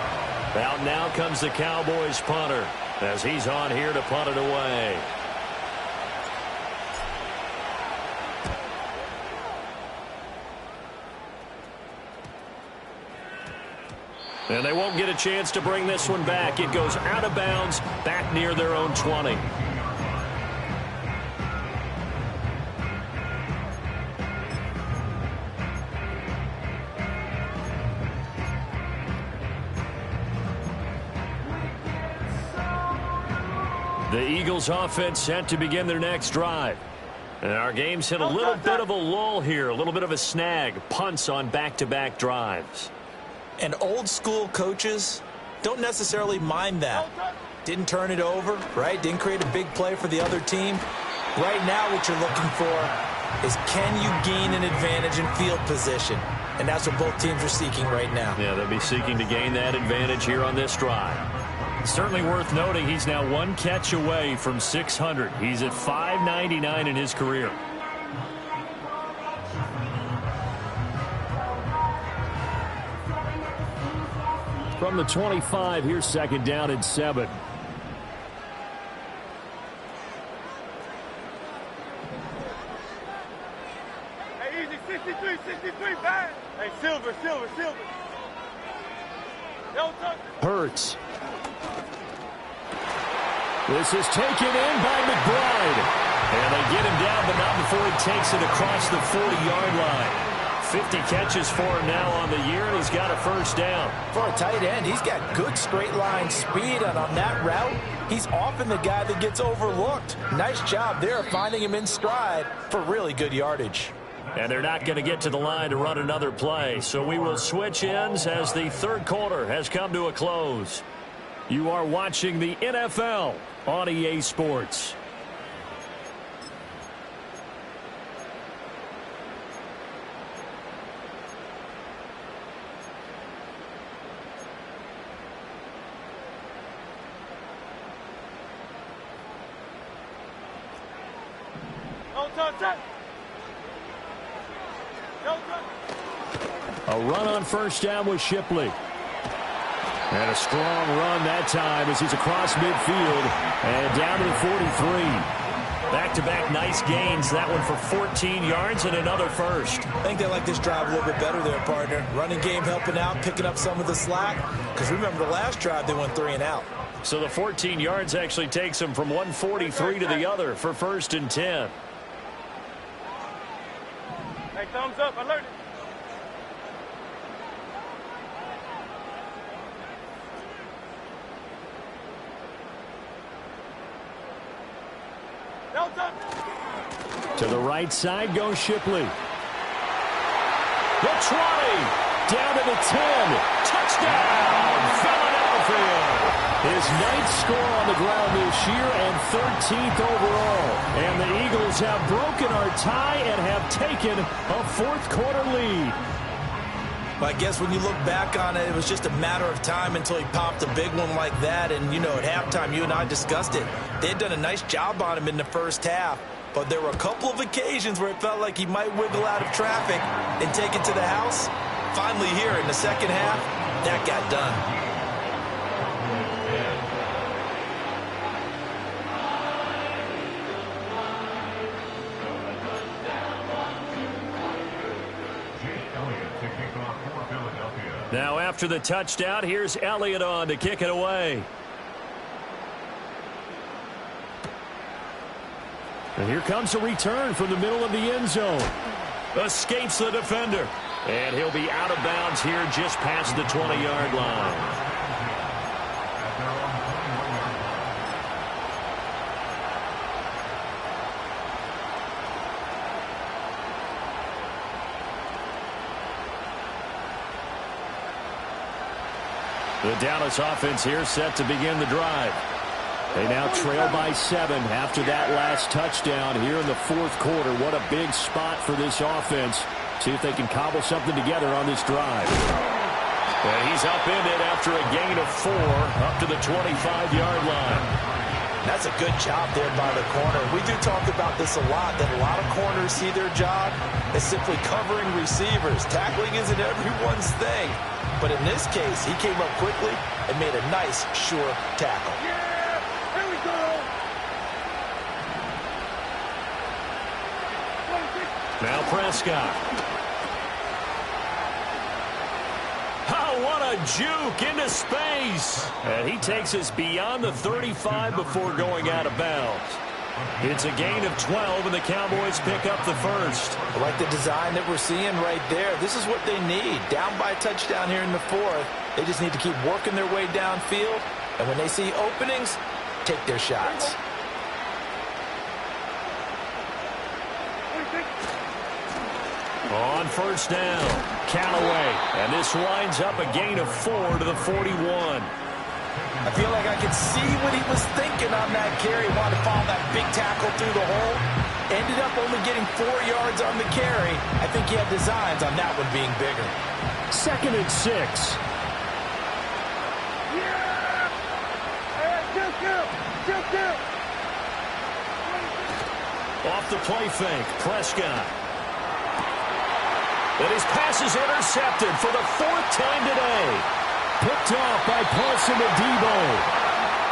Out now comes the Cowboys punter as he's on here to punt it away. And they won't get a chance to bring this one back. It goes out of bounds, back near their own 20. The Eagles offense set to begin their next drive. And our game's hit a little bit of a lull here, a little bit of a snag. Punts on back-to-back drives. And old-school coaches don't necessarily mind that. Didn't turn it over, right? Didn't create a big play for the other team. Right now what you're looking for is, can you gain an advantage in field position? And that's what both teams are seeking right now. Yeah, they'll be seeking to gain that advantage here on this drive. Certainly worth noting he's now 1 catch away from 600. He's at 599 in his career. From the 25, here's 2nd down and 7. Hey, easy, 63, bad. Hey, silver. Hurts. This is taken in by McBride. And they get him down, but not before he takes it across the 40-yard line. 50 catches for him now on the year, and he's got a first down. For a tight end, he's got good straight-line speed, and on that route, he's often the guy that gets overlooked. Nice job there finding him in stride for really good yardage. And they're not going to get to the line to run another play, so we will switch ends as the 3rd quarter has come to a close. You are watching the NFL on EA Sports. A run on first down with Shipley. And a strong run that time as he's across midfield and down to the 43. Back-to-back nice gains. That one for 14 yards and another first. I think they like this drive a little bit better there, partner. Running game helping out, picking up some of the slack. Because remember the last drive they went 3 and out. So the 14 yards actually takes them from 143 to the other for 1st and 10. Hey, thumbs up, alert it. To the right side goes Shipley. The 20. Down to the 10. Touchdown, Philadelphia. His 9th score on the ground this year and 13th overall. And the Eagles have broken our tie and have taken a 4th quarter lead. But I guess when you look back on it, it was just a matter of time until he popped a big one like that. And, you know, at halftime, you and I discussed it. They had done a nice job on him in the first half. But there were a couple of occasions where it felt like he might wiggle out of traffic and take it to the house. Finally here in the second half, that got done. Now after the touchdown, here's Elliott on to kick it away. And here comes a return from the middle of the end zone. Escapes the defender. And he'll be out of bounds here just past the 20-yard line. The Dallas offense here set to begin the drive. They now trail by 7 after that last touchdown here in the 4th quarter. What a big spot for this offense. See if they can cobble something together on this drive. And he's upended after a gain of 4 up to the 25-yard line. That's a good job there by the corner. We do talk about this a lot, that a lot of corners see their job as simply covering receivers. Tackling isn't everyone's thing. But in this case, he came up quickly and made a nice, sure tackle. Now Prescott. Oh, what a juke into space. And he takes us beyond the 35 before going out of bounds. It's a gain of 12, and the Cowboys pick up the first. I like the design that we're seeing right there. This is what they need. Down by a touchdown here in the 4th. They just need to keep working their way downfield. And when they see openings, take their shots. On first down, Callaway. And this winds up a gain of 4 to the 41. I feel like I could see what he was thinking on that carry. Wanted to follow that big tackle through the hole. Ended up only getting 4 yards on the carry. I think he had designs on that one being bigger. 2nd and 6. Yeah! Hey, kill. Off the play fake, Prescott. And his pass is intercepted for the 4th time today. Picked off by Paulson Adebo.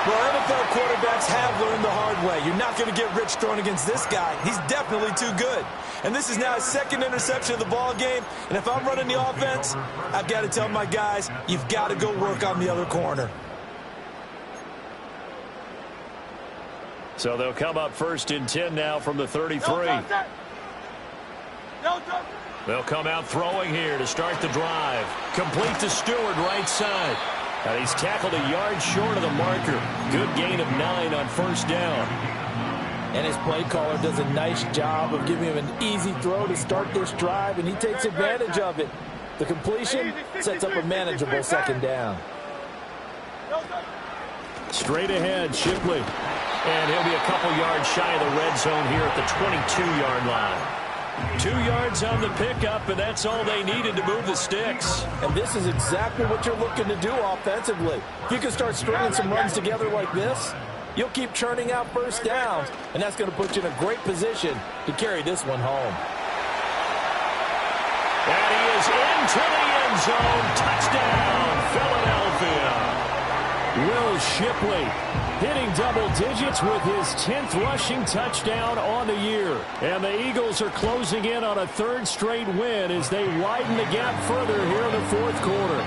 Well, NFL quarterbacks have learned the hard way. You're not going to get rich throwing against this guy. He's definitely too good. And this is now his 2nd interception of the ball game. And if I'm running the offense, I've got to tell my guys, you've got to go work on the other corner. So they'll come up 1st and 10 now from the 33. They'll come out throwing here to start the drive. Complete to Stewart, right side. And he's tackled a yard short of the marker. Good gain of 9 on first down. And his play caller does a nice job of giving him an easy throw to start this drive, and he takes advantage of it. The completion sets up a manageable 2nd down. Straight ahead, Shipley. And he'll be a couple yards shy of the red zone here at the 22-yard line. 2 yards on the pickup, and that's all they needed to move the sticks. And this is exactly what you're looking to do offensively. If you can start stringing some runs together like this, you'll keep churning out first downs, and that's going to put you in a great position to carry this one home. And he is into the end zone. Touchdown, Philadelphia. Will Shipley hitting double digits with his 10th rushing touchdown on the year. And the Eagles are closing in on a third straight win as they widen the gap further here in the fourth quarter.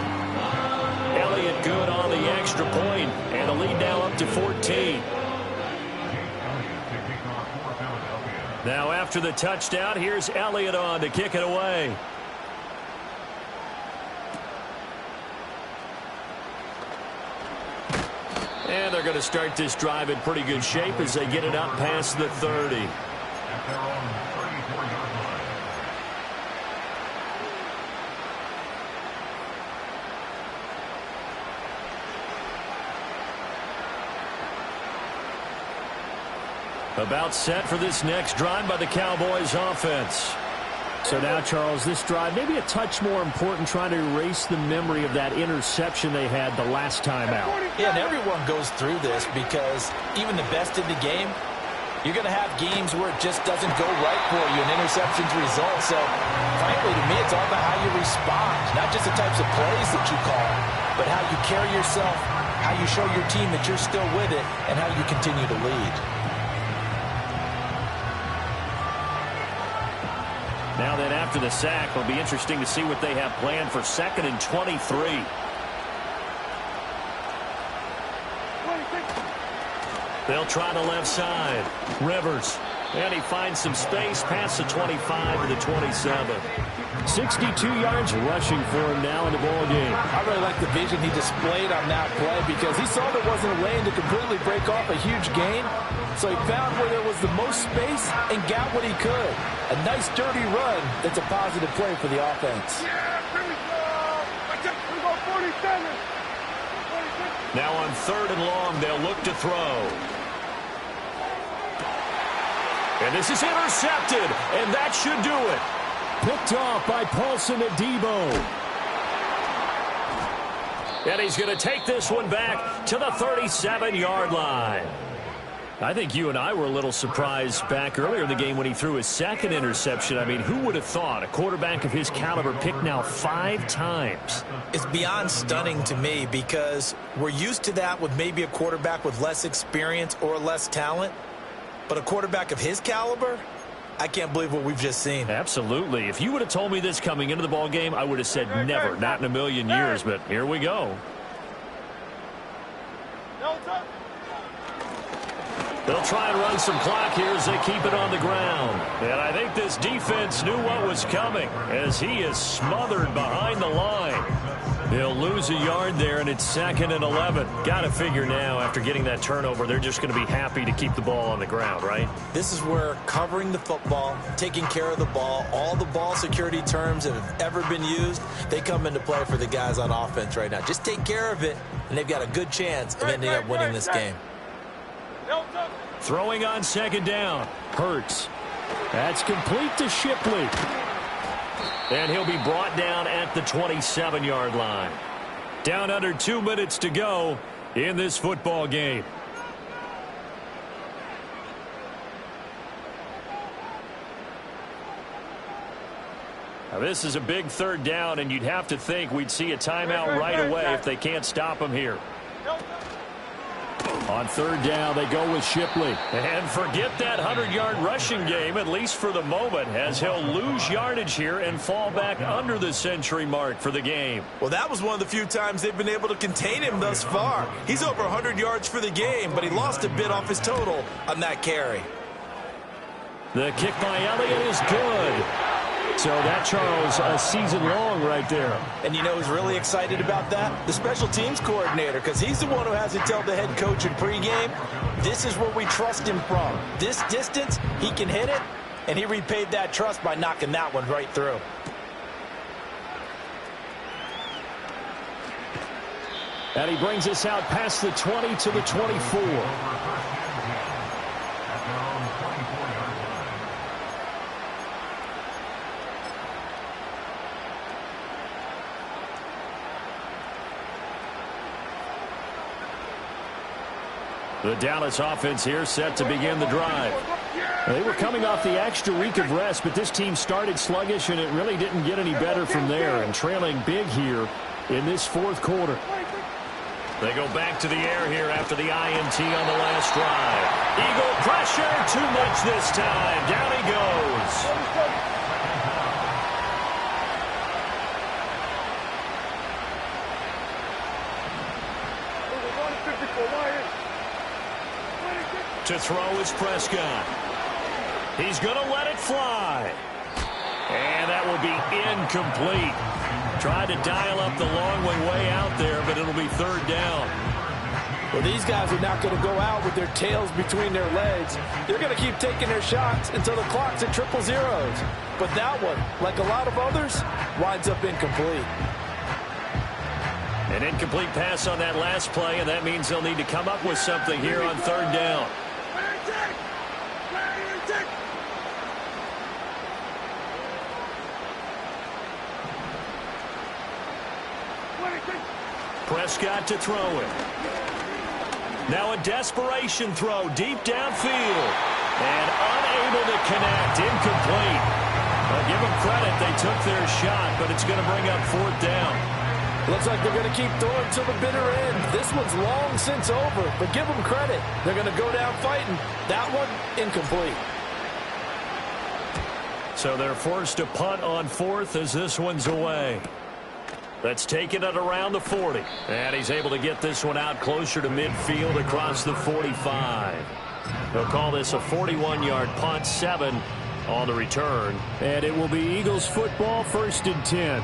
Elliott good on the extra point, and the lead now up to 14. Now after the touchdown, here's Elliott on to kick it away. And they're going to start this drive in pretty good shape as they get it up past the 30. At their own 34-yard line. About set for this next drive by the Cowboys offense. So now, Charles, this drive maybe a touch more important, trying to erase the memory of that interception they had the last time out. Yeah, and everyone goes through this because even the best in the game, you're going to have games where it just doesn't go right for you and interceptions result. So, frankly, to me, it's all about how you respond, not just the types of plays that you call, but how you carry yourself, how you show your team that you're still with it, and how you continue to lead. Now then, after the sack, it'll be interesting to see what they have planned for 2nd and 23. They'll try the left side. Rivers. And he finds some space past the 25 to the 27. 62 yards rushing for him now in the ball game. I really like the vision he displayed on that play because he saw there wasn't a lane to completely break off a huge gain. So he found where there was the most space and got what he could. A nice dirty run that's a positive play for the offense. Yeah, here we go. We go 47. Now on 3rd and long, they'll look to throw. And this is intercepted, and that should do it. Picked off by Paulson Adebo. And he's going to take this one back to the 37-yard line. I think you and I were a little surprised back earlier in the game when he threw his 2nd interception. I mean, who would have thought a quarterback of his caliber picked now 5 times? It's beyond stunning to me because we're used to that with maybe a quarterback with less experience or less talent. But a quarterback of his caliber, I can't believe what we've just seen. Absolutely. If you would have told me this coming into the ball game, I would have said never, not in a million years. But here we go. They'll try and run some clock here as they keep it on the ground. And I think this defense knew what was coming as he is smothered behind the line. They'll lose a yard there, and it's 2nd and 11. Got to figure now, after getting that turnover, they're just going to be happy to keep the ball on the ground, right? This is where covering the football, taking care of the ball, all the ball security terms that have ever been used, they come into play for the guys on offense right now. Just take care of it, and they've got a good chance of ending up winning this game. Throwing on 2nd down. Hurts. That's complete to Shipley. And he'll be brought down at the 27-yard line. Down under 2 minutes to go in this football game. Now this is a big 3rd down, and you'd have to think we'd see a timeout right away if they can't stop him here. On 3rd down, they go with Shipley. And forget that 100-yard rushing game, at least for the moment, as he'll lose yardage here and fall back under the century mark for the game. Well, that was one of the few times they've been able to contain him thus far. He's over 100 yards for the game, but he lost a bit off his total on that carry. The kick by Elliott is good. So that, Charles, a season long right there. And you know who's really excited about that? The special teams coordinator, because he's the one who has to tell the head coach in pregame, this is where we trust him from. This distance, he can hit it, and he repaid that trust by knocking that one right through. And he brings us out past the 20 to the 24. The Dallas offense here set to begin the drive. They were coming off the extra week of rest, but this team started sluggish, and it really didn't get any better from there, and trailing big here in this fourth quarter. They go back to the air here after the INT on the last drive. Eagle pressure, too much this time. Down he goes. To throw is Prescott. He's going to let it fly. And that will be incomplete. Tried to dial up the long way out there, but it'll be third down. Well, these guys are not going to go out with their tails between their legs. They're going to keep taking their shots until the clock's at triple zeros. But that one, like a lot of others, winds up incomplete. An incomplete pass on that last play, and that means they'll need to come up with something here on third down. Prescott to throw it. Now a desperation throw deep downfield. And unable to connect. Incomplete. Well, give them credit. They took their shot, but it's going to bring up fourth down. Looks like they're going to keep throwing till the bitter end. This one's long since over, but give them credit. They're going to go down fighting. That one, incomplete. So they're forced to punt on fourth as this one's away. That's taken it around the 40. And he's able to get this one out closer to midfield across the 45. They'll call this a 41-yard punt, 7 on the return. And it will be Eagles football, 1st and 10.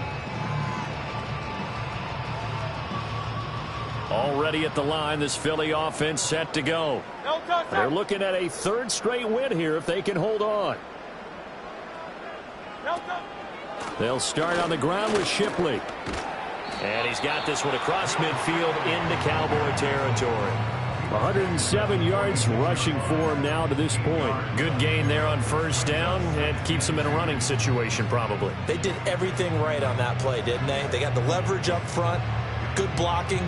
Already at the line, this Philly offense set to go. They're looking at a third straight win here if they can hold on. They'll start on the ground with Shipley. And he's got this one across midfield into Cowboy territory. 107 yards rushing for him now to this point. Good gain there on first down, and keeps them in a running situation probably. They did everything right on that play, didn't they? They got the leverage up front, good blocking,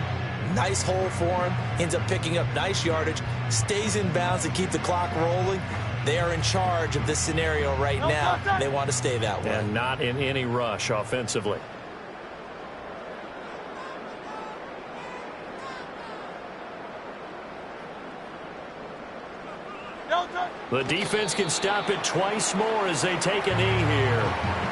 nice hole for him, ends up picking up nice yardage, stays in bounds to keep the clock rolling. They are in charge of this scenario right now. They want to stay that way. And not in any rush offensively. The defense can stop it twice more as they take a knee here.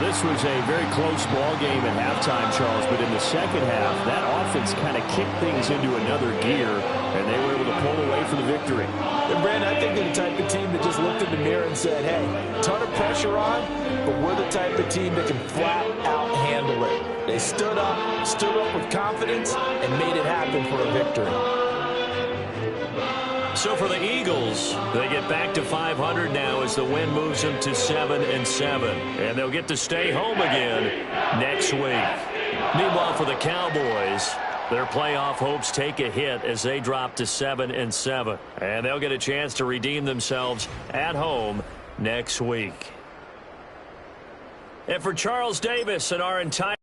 This was a very close ball game at halftime, Charles, but in the second half, that offense kind of kicked things into another gear, and they were able to pull away for the victory. And Brandon, I think they're the type of team that just looked in the mirror and said, hey, ton of pressure on, but we're the type of team that can flat out handle it. They stood up with confidence, and made it happen for a victory. So for the Eagles, they get back to 500 now as the win moves them to 7-7. And they'll get to stay home again next week. Meanwhile, for the Cowboys, their playoff hopes take a hit as they drop to 7-7. And they'll get a chance to redeem themselves at home next week. And for Charles Davis and our entire